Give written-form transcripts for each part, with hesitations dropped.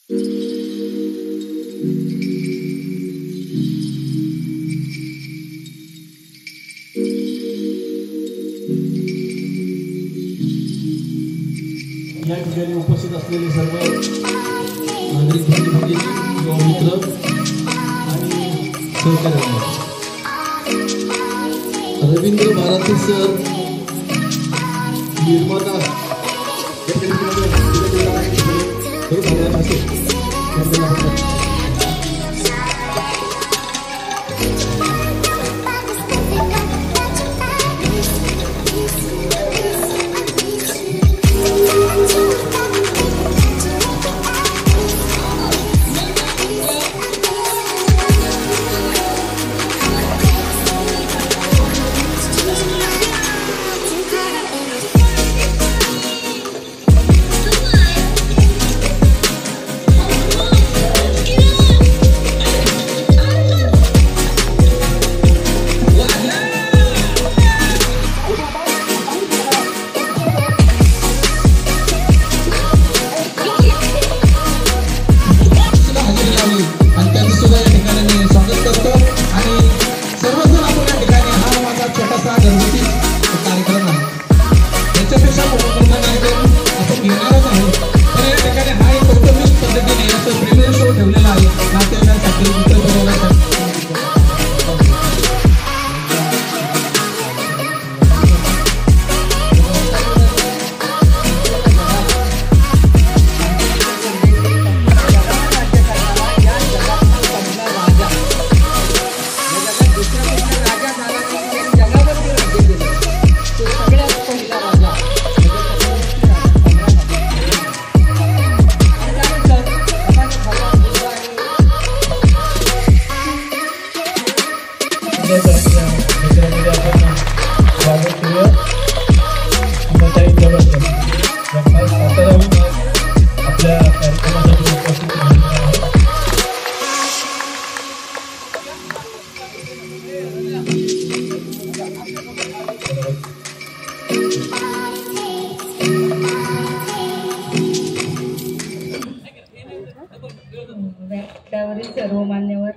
या ठिकाणी उपस्थित असलेले सर्व नागरिक भगिनी किंवा मित्र आणि सहकारी रवींद्र भारती सर निर्माता व्यासपीठावरील सर्व मान्यवर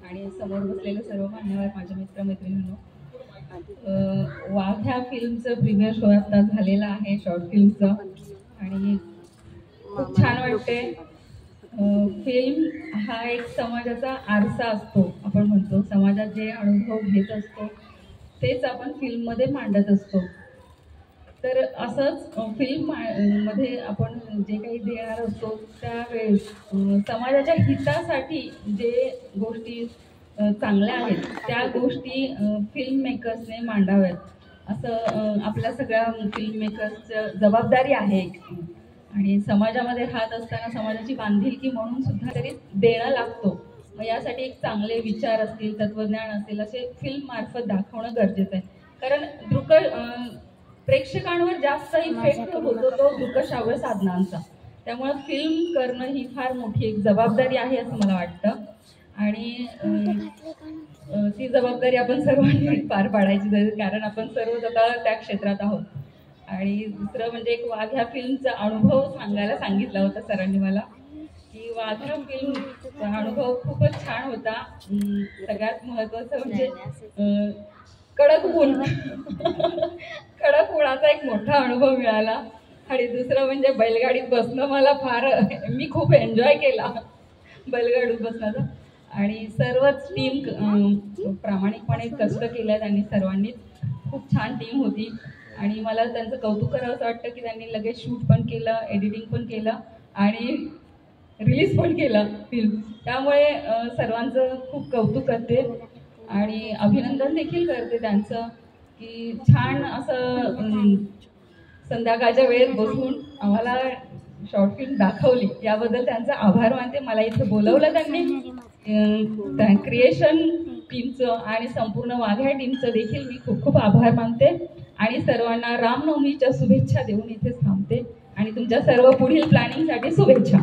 आणि समोर बसलेले सर्व मान्यवर, माझे मित्र मैत्रिणींनो, वाघ्या फिल्मचं प्रीमियर शो आता झालेला आहे, शॉर्ट फिल्मचं, आणि खूप छान वाटते. फिल्म हा एक समाजाचा आरसा असतो, आपण म्हणतो. समाजात जे अनुभव घेत असतो तेच आपण फिल्ममध्ये मांडत असतो. तर असंच फिल्म मध्ये आपण जे काही देणार असतो त्यावेळेस समाजाच्या हितासाठी जे गोष्टी चांगल्या आहेत त्या गोष्टी फिल्म मेकर्सने मांडाव्यात, असं आपल्या सगळ्या फिल्म मेकर्सचं जबाबदारी आहे. आणि समाजामध्ये राहत असताना समाजाची बांधिलकी म्हणून सुद्धा तरी देणं लागतो. मग यासाठी एक चांगले विचार असतील, तत्वज्ञान असेल, असे फिल्म मार्फत दाखवणं गरजेचं आहे. कारण प्रेक्षकांवर जास्त इफेक्ट होतो तो दृकश्राव्य साधनांचा. त्यामुळे फिल्म करणं ही फार मोठी एक जबाबदारी आहे असं मला वाटतं. आणि ती जबाबदारी आपण सर्वांनी पार पाडायची, कारण आपण सर्वच आता त्या क्षेत्रात आहोत. आणि दुसरं म्हणजे एक वाघ्या फिल्मचा अनुभव सांगायला सांगितला होता सरांनी मला, की वाघ्या फिल्मचा अनुभव खूपच छान होता. सगळ्यात महत्त्वाचं म्हणजे कडक ऊन कडक उन्हाचा एक मोठा अनुभव मिळाला. आणि दुसरं म्हणजे बैलगाडीत बसणं, मला मी खूप एन्जॉय केला बैलगाडीत बसण्याचा. आणि सर्वच टीम प्रामाणिकपणे कष्ट केल्या त्यांनी सर्वांनीच. खूप छान टीम होती आणि मला त्यांचं कौतुक करावं असं वाटतं की त्यांनी लगेच शूट पण केलं, एडिटिंग पण केलं आणि रिलीज पण केलं फिल्म. त्यामुळे सर्वांचं खूप कौतुक करते आणि अभिनंदन देखील करते त्यांचं, की छान असं संध्याकाळच्या वेळेत बसून आम्हाला शॉर्ट फिल्म दाखवली, याबद्दल त्यांचा आभार मानते. मला इथं बोलवलं त्यांनी, क्रिएशन टीमचं आणि संपूर्ण वाघ्या टीमचं देखील मी खूप खूप आभार मानते. आणि सर्वांना रामनवमीच्या शुभेच्छा देऊन इथेच थांबते आणि तुमच्या सर्व पुढील प्लॅनिंगसाठी शुभेच्छा.